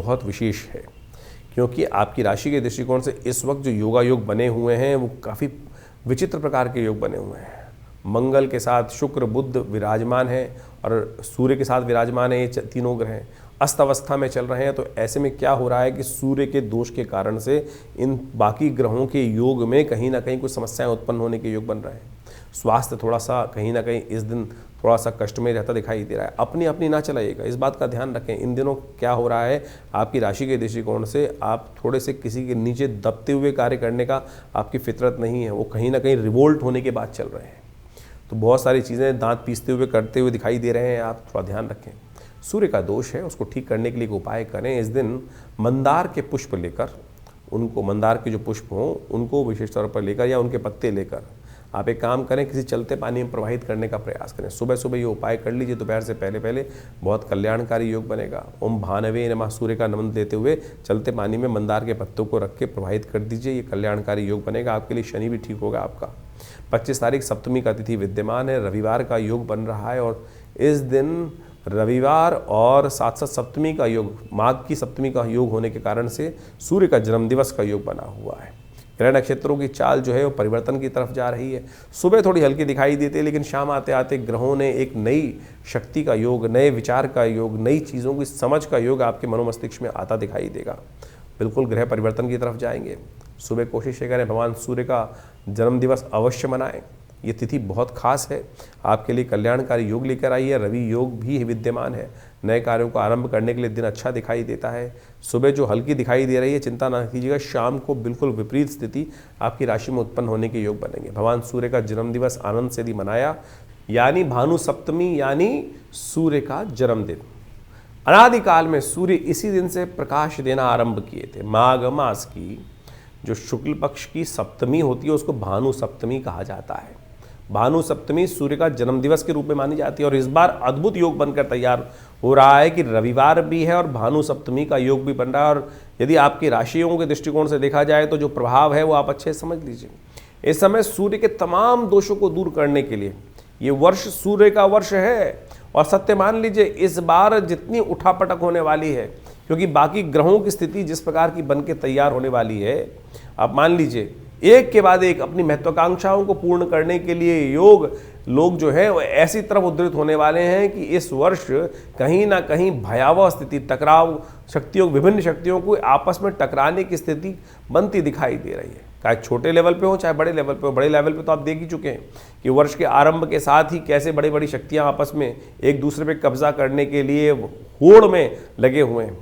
बहुत विशेष है, क्योंकि आपकी राशि के दृष्टिकोण से इस वक्त जो योगा योग बने हुए हैं वो काफ़ी विचित्र प्रकार के योग बने हुए हैं। मंगल के साथ शुक्र बुध विराजमान है और सूर्य के साथ विराजमान है, ये तीनों ग्रह अस्त अवस्था में चल रहे हैं। तो ऐसे में क्या हो रहा है कि सूर्य के दोष के कारण से इन बाकी ग्रहों के योग में कहीं ना कहीं कुछ समस्याएं उत्पन्न होने के योग बन रहे हैं। स्वास्थ्य थोड़ा सा कहीं ना कहीं इस दिन थोड़ा सा कष्ट में रहता दिखाई दे रहा है। अपनी अपनी ना चलाइएगा, इस बात का ध्यान रखें। इन दिनों क्या हो रहा है, आपकी राशि के दृष्टिकोण से आप थोड़े से किसी के नीचे दबते हुए कार्य करने का आपकी फितरत नहीं है, वो कहीं ना कहीं रिवोल्ट होने के बाद चल रहे हैं। तो बहुत सारी चीज़ें दांत पीसते हुए करते हुए दिखाई दे रहे हैं, आप थोड़ा ध्यान रखें। सूर्य का दोष है, उसको ठीक करने के लिए एक उपाय करें। इस दिन मंदार के पुष्प लेकर, उनको मंदार के जो पुष्प हों उनको विशेष तौर पर लेकर या उनके पत्ते लेकर आप एक काम करें, किसी चलते पानी में प्रवाहित करने का प्रयास करें। सुबह सुबह ये उपाय कर लीजिए, दोपहर से पहले पहले बहुत कल्याणकारी योग बनेगा। ओम भानवे नमः सूर्य का नमन देते हुए चलते पानी में मंदार के पत्तों को रख के प्रवाहित कर दीजिए, ये कल्याणकारी योग बनेगा। आपके लिए शनि भी ठीक होगा आपका। 25 तारीख सप्तमी का तिथि विद्यमान है, रविवार का योग बन रहा है और इस दिन रविवार और साथ साथ सप्तमी का योग, माघ की सप्तमी का योग होने के कारण से सूर्य का जन्मदिवस का योग बना हुआ है। ग्रह नक्षत्रों की चाल जो है वो परिवर्तन की तरफ जा रही है। सुबह थोड़ी हल्की दिखाई देती है, लेकिन शाम आते आते ग्रहों ने एक नई शक्ति का योग, नए विचार का योग, नई चीज़ों की समझ का योग आपके मनोमस्तिष्क में आता दिखाई देगा। बिल्कुल ग्रह परिवर्तन की तरफ जाएंगे। सुबह कोशिश करें भगवान सूर्य का जन्मदिवस अवश्य मनाएं। ये तिथि बहुत खास है, आपके लिए कल्याणकारी योग लेकर आई है। रवि योग भी विद्यमान है, नए कार्यों को आरंभ करने के लिए दिन अच्छा दिखाई देता है। सुबह जो हल्की दिखाई दे रही है चिंता ना कीजिएगा, शाम को बिल्कुल विपरीत स्थिति आपकी राशि में उत्पन्न होने के योग बनेंगे। भगवान सूर्य का जन्मदिवस आनंद से यदि मनाया, यानी भानु सप्तमी यानी सूर्य का जन्मदिन। अनादिकाल में सूर्य इसी दिन से प्रकाश देना आरंभ किए थे। माघ मास की जो शुक्ल पक्ष की सप्तमी होती है उसको भानु सप्तमी कहा जाता है। भानु सप्तमी सूर्य का जन्मदिवस के रूप में मानी जाती है और इस बार अद्भुत योग बनकर तैयार हो रहा है कि रविवार भी है और भानु सप्तमी का योग भी बन रहा है। और यदि आपकी राशियों के दृष्टिकोण से देखा जाए तो जो प्रभाव है वो आप अच्छे से समझ लीजिए। इस समय सूर्य के तमाम दोषों को दूर करने के लिए ये वर्ष सूर्य का वर्ष है। और सत्य मान लीजिए, इस बार जितनी उठापटक होने वाली है, क्योंकि बाकी ग्रहों की स्थिति जिस प्रकार की बन के तैयार होने वाली है, आप मान लीजिए एक के बाद एक अपनी महत्वाकांक्षाओं को पूर्ण करने के लिए लोग जो है वो ऐसी तरफ उद्धृत होने वाले हैं कि इस वर्ष कहीं ना कहीं भयावह स्थिति, टकराव शक्तियों, विभिन्न शक्तियों को आपस में टकराने की स्थिति बनती दिखाई दे रही है। चाहे छोटे लेवल पे हो चाहे बड़े लेवल पे हो। बड़े लेवल पे तो आप देख ही चुके हैं कि वर्ष के आरंभ के साथ ही कैसे बड़ी बड़ी शक्तियां आपस में एक दूसरे पे कब्जा करने के लिए होड़ में लगे हुए हैं।